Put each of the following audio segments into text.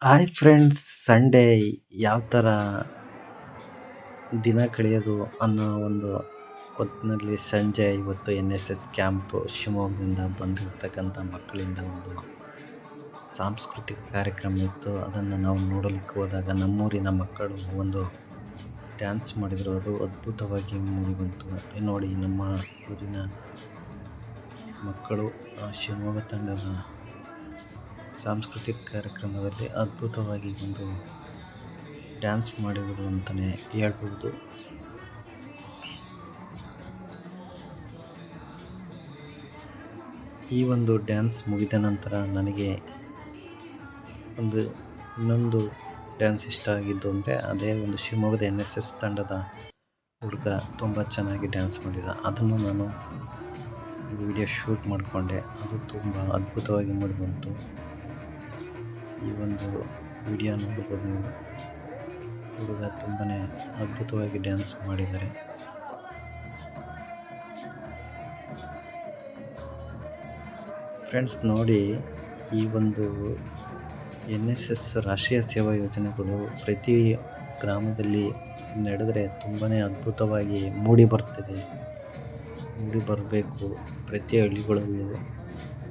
Hi friends, Sunday ಯಾವ ಥರ ದಿನ ಕಳೆಯೋದು ಅನ್ನೋ ಒಂದು ಹೊತ್ತಿನಲ್ಲಿ ಸಂಜೆ ಇವತ್ತು NSS ಕ್ಯಾಂಪ್ ಶಿವಮೊಗ್ಗದಿಂದ ಬಂದಿರತಕ್ಕಂಥ ಮಕ್ಕಳಿಂದ ಒಂದು ಸಾಂಸ್ಕೃತಿಕ ಕಾರ್ಯಕ್ರಮ ಇತ್ತು. ಅದನ್ನು ನಾವು ನೋಡಲಿಕ್ಕೆ ಹೋದಾಗ ನಮ್ಮೂರಿನ ಮಕ್ಕಳು ಒಂದು ಡ್ಯಾನ್ಸ್ ಮಾಡಿದರು. ಅದು ಅದ್ಭುತವಾಗಿ ಮೂಡಿಬಂತು. ನೋಡಿ, ನಮ್ಮ ಊರಿನ ಮಕ್ಕಳು ಶಿವಮೊಗ್ಗ ತಂಡದ ಸಾಂಸ್ಕೃತಿಕ ಕಾರ್ಯಕ್ರಮದಲ್ಲಿ ಅದ್ಭುತವಾಗಿ ಒಂದು ಡ್ಯಾನ್ಸ್ ಮಾಡಿದರು ಅಂತಲೇ ಹೇಳ್ಬೋದು. ಈ ಒಂದು ಡ್ಯಾನ್ಸ್ ಮುಗಿದ ನಂತರ ನನಗೆ ಇನ್ನೊಂದು ಡ್ಯಾನ್ಸ್ ಇಷ್ಟ ಆಗಿದ್ದು ಅಂದರೆ ಅದೇ ಒಂದು ಶಿವಮೊಗ್ಗದ NSS ತಂಡದ ಹುಡುಗ ತುಂಬ ಚೆನ್ನಾಗಿ ಡ್ಯಾನ್ಸ್ ಮಾಡಿದ. ಅದನ್ನು ನಾನು ವಿಡಿಯೋ ಶೂಟ್ ಮಾಡಿಕೊಂಡೆ. ಅದು ತುಂಬ ಅದ್ಭುತವಾಗಿ ಮೂಡಿಬಂತು. ಈ ಒಂದು ವಿಡಿಯೋ ನೋಡ್ಬೋದು ನೀವು. ಹುಡುಗ ತುಂಬಾ ಅದ್ಭುತವಾಗಿ ಡ್ಯಾನ್ಸ್ ಮಾಡಿದ್ದಾರೆ. ಫ್ರೆಂಡ್ಸ್ ನೋಡಿ, ಈ ಒಂದು NSS ರಾಷ್ಟ್ರೀಯ ಸೇವಾ ಯೋಜನೆಗಳು ಪ್ರತಿ ಗ್ರಾಮದಲ್ಲಿ ನಡೆದರೆ ತುಂಬಾ ಅದ್ಭುತವಾಗಿ ಮೂಡಿ ಬರಬೇಕು. ಪ್ರತಿ ಹಳ್ಳಿಗಳಲ್ಲೂ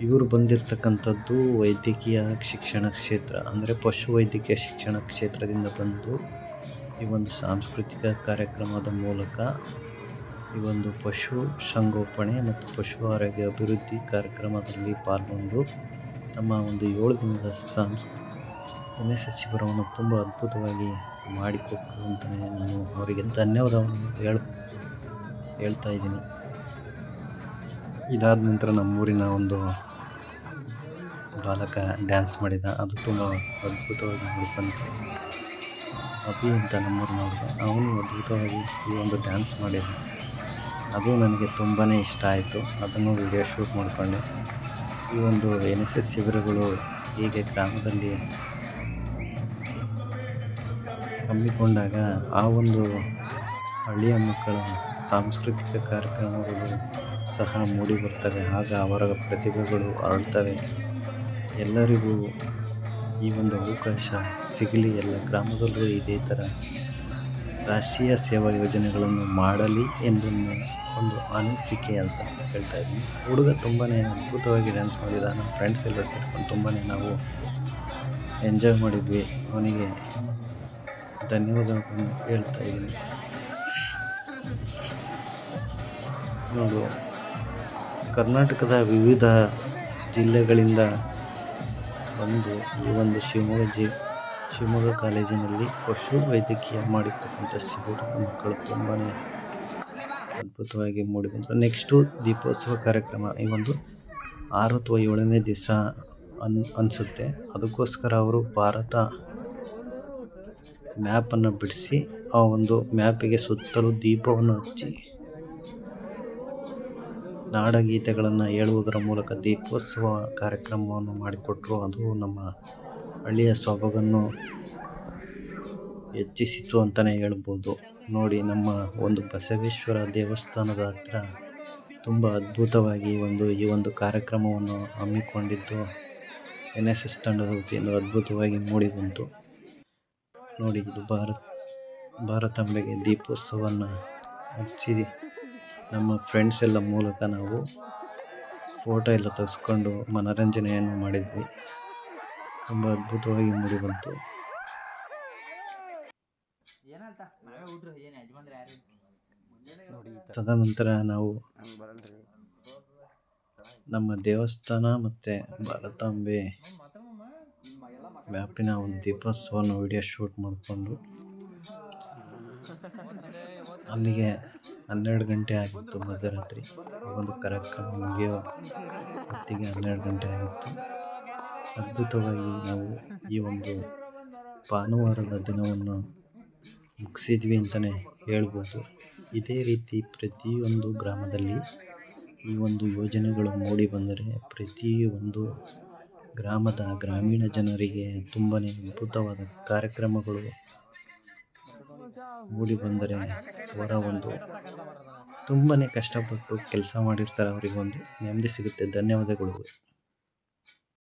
ಇವರು ಬಂದಿರತಕ್ಕಂಥದ್ದು ವೈದ್ಯಕೀಯ ಶಿಕ್ಷಣ ಕ್ಷೇತ್ರ, ಅಂದರೆ ಪಶು ವೈದ್ಯಕೀಯ ಶಿಕ್ಷಣ ಕ್ಷೇತ್ರದಿಂದ ಬಂದು ಈ ಒಂದು ಸಾಂಸ್ಕೃತಿಕ ಕಾರ್ಯಕ್ರಮದ ಮೂಲಕ ಈ ಒಂದು ಪಶು ಸಂಗೋಪನೆ ಮತ್ತು ಪಶು ಆರೋಗ್ಯ ಅಭಿವೃದ್ಧಿ ಕಾರ್ಯಕ್ರಮದಲ್ಲಿ ಪಾಲ್ಗೊಂಡು ತಮ್ಮ ಒಂದು 7 ದಿನದ NSS ಶಿಬಿರವನ್ನು ತುಂಬ ಅದ್ಭುತವಾಗಿ ಮಾಡಿಕೊಟ್ಟರು ಅಂತಲೇ ನಾನು ಅವರಿಗೆ ಧನ್ಯವಾದವನ್ನು ಹೇಳ್ತಾ ಇದ್ದೀನಿ. ಇದಾದ ನಂತರ ನಮ್ಮೂರಿನ ಒಂದು ಬಾಲಕ ಡ್ಯಾನ್ಸ್ ಮಾಡಿದ. ಅದು ತುಂಬ ಅದ್ಭುತವಾಗಿ ಮೂಡಿಬಂತು. ಅಭಿ ಅಂತ ನಮ್ಮೂರಿನ ಹುಡುಗ, ಅವನು ಅದ್ಭುತವಾಗಿ ಈ ಒಂದು ಡ್ಯಾನ್ಸ್ ಮಾಡಿದ. ಅದು ನನಗೆ ತುಂಬಾ ಇಷ್ಟ ಆಯಿತು. ಅದನ್ನು ವಿಡಿಯೋ ಶೂಟ್ ಮಾಡಿಕೊಂಡೆ. ಈ ಒಂದು NSS ಶಿಬಿರಗಳು ಹೀಗೆ ಗ್ರಾಮದಲ್ಲಿ ಹಮ್ಮಿಕೊಂಡಾಗ ಆ ಒಂದು ಹಳ್ಳಿಯ ಮಕ್ಕಳ ಸಾಂಸ್ಕೃತಿಕ ಕಾರ್ಯಕ್ರಮಗಳು ಸಹ ಮೂಡಿ ಬರ್ತವೆ. ಆಗ ಅವರ ಪ್ರತಿಭೆಗಳು ಹರಡ್ತವೆ. ಎಲ್ಲರಿಗೂ ಈ ಒಂದು ಅವಕಾಶ ಸಿಗಲಿ, ಎಲ್ಲ ಗ್ರಾಮದಲ್ಲೂ ಇದೇ ಥರ ರಾಷ್ಟ್ರೀಯ ಸೇವಾ ಯೋಜನೆಗಳನ್ನು ಮಾಡಲಿ ಎಂದು ಒಂದು ಅನಿಸಿಕೆ ಅಂತ ಹೇಳ್ತಾ ಇದ್ದೀನಿ. ಹುಡುಗ ತುಂಬಾ ಅದ್ಭುತವಾಗಿ ಡ್ಯಾನ್ಸ್ ಮಾಡಿದ. ನಮ್ಮ ಫ್ರೆಂಡ್ಸ್ ಎಲ್ಲ ಸೇರ್ಕೊಂಡು ತುಂಬಾ ನಾವು ಎಂಜಾಯ್ ಮಾಡಿದ್ವಿ. ಅವನಿಗೆ ಧನ್ಯವಾದಗಳನ್ನು ಹೇಳ್ತಾ ಇದ್ದೀನಿ. ನೋಡು, ಕರ್ನಾಟಕದ ವಿವಿಧ ಜಿಲ್ಲೆಗಳಿಂದ ಬಂದು ಈ ಒಂದು ಶಿವಮೊಗ್ಗ ಕಾಲೇಜಿನಲ್ಲಿ ಪಶು ವೈದ್ಯಕೀಯ ಮಾಡಿರ್ತಕ್ಕಂಥ ಶಿಬಿರದ ಮಕ್ಕಳು ತುಂಬಾ ಅದ್ಭುತವಾಗಿ ಮೂಡಿಬಂದರು. ನೆಕ್ಸ್ಟು ದೀಪೋತ್ಸವ ಕಾರ್ಯಕ್ರಮ ಈ ಒಂದು 6 ಅಥವಾ 7ನೇ ದಿವಸ ಅನಿಸುತ್ತೆ. ಅದಕ್ಕೋಸ್ಕರ ಅವರು ಭಾರತ ಮ್ಯಾಪನ್ನು ಬಿಡಿಸಿ ಆ ಒಂದು ಮ್ಯಾಪಿಗೆ ಸುತ್ತಲೂ ದೀಪವನ್ನು ಹಚ್ಚಿ ನಾಡಗೀತೆಗಳನ್ನು ಹೇಳುವುದರ ಮೂಲಕ ದೀಪೋತ್ಸವ ಕಾರ್ಯಕ್ರಮವನ್ನು ಮಾಡಿಕೊಟ್ಟರು. ಅದು ನಮ್ಮ ಹಳ್ಳಿಯ ಸೊಬಗನ್ನು ಹೆಚ್ಚಿಸಿತು ಅಂತಲೇ ಹೇಳ್ಬೋದು. ನೋಡಿ, ನಮ್ಮ ಒಂದು ಬಸವೇಶ್ವರ ದೇವಸ್ಥಾನದ ಹತ್ರ ತುಂಬ ಅದ್ಭುತವಾಗಿ ಈ ಒಂದು ಕಾರ್ಯಕ್ರಮವನ್ನು ಹಮ್ಮಿಕೊಂಡಿದ್ದು NSS ತಂಡದ ವತಿಯಿಂದ ಅದ್ಭುತವಾಗಿ ಮೂಡಿಬಂತು. ನೋಡಿ, ಇದು ಭಾರತಾಂಬೆಗೆ ದೀಪೋತ್ಸವವನ್ನು ಹಚ್ಚಿ ನಮ್ಮ ಫ್ರೆಂಡ್ಸ್ ಎಲ್ಲ ಮೂಲಕ ನಾವು ಫೋಟೋ ಎಲ್ಲ ತೆಗೆಸ್ಕೊಂಡು ಮನೋರಂಜನೆಯನ್ನು ಮಾಡಿದ್ವಿ. ತುಂಬ ಅದ್ಭುತವಾಗಿ ಮೂಡಿಬಂತು. ತದನಂತರ ನಾವು ನಮ್ಮ ದೇವಸ್ಥಾನ ಮತ್ತು ಭಾರತಾಂಬೆ ಮ್ಯಾಪಿನ ಒಂದು ದೀಪೋತ್ಸವವನ್ನು ವಿಡಿಯೋ ಶೂಟ್ ಮಾಡಿಕೊಂಡು ಅಲ್ಲಿಗೆ 12 ಗಂಟೆ ಆಗಿತ್ತು. ಮಧ್ಯರಾತ್ರಿ ಒಂದು ಕಾರ್ಯಕ್ರಮ ಮುಗಿಯೋ ಹೊತ್ತಿಗೆ 12 ಗಂಟೆ ಆಗಿತ್ತು. ಅದ್ಭುತವಾಗಿ ನಾವು ಈ ಒಂದು ಭಾನುವಾರದ ದಿನವನ್ನು ಮುಗಿಸಿದ್ವಿ ಅಂತಲೇ ಹೇಳ್ಬೋದು. ಇದೇ ರೀತಿ ಪ್ರತಿಯೊಂದು ಗ್ರಾಮದಲ್ಲಿ ಈ ಒಂದು ಯೋಜನೆಗಳು ಮೂಡಿ ಬಂದರೆ ಪ್ರತಿಯೊಂದು ಗ್ರಾಮೀಣ ಜನರಿಗೆ ತುಂಬಾ ಅದ್ಭುತವಾದ ಕಾರ್ಯಕ್ರಮಗಳು ಮೂಡಿ ಬಂದರೆ ಅವರ ಒಂದು ತುಂಬಾ ಕಷ್ಟಪಟ್ಟು ಕೆಲಸ ಮಾಡಿರ್ತಾರೆ, ಅವರಿಗೆ ಒಂದು ನೆಮ್ಮದಿ ಸಿಗುತ್ತೆ. ಧನ್ಯವಾದಗಳು.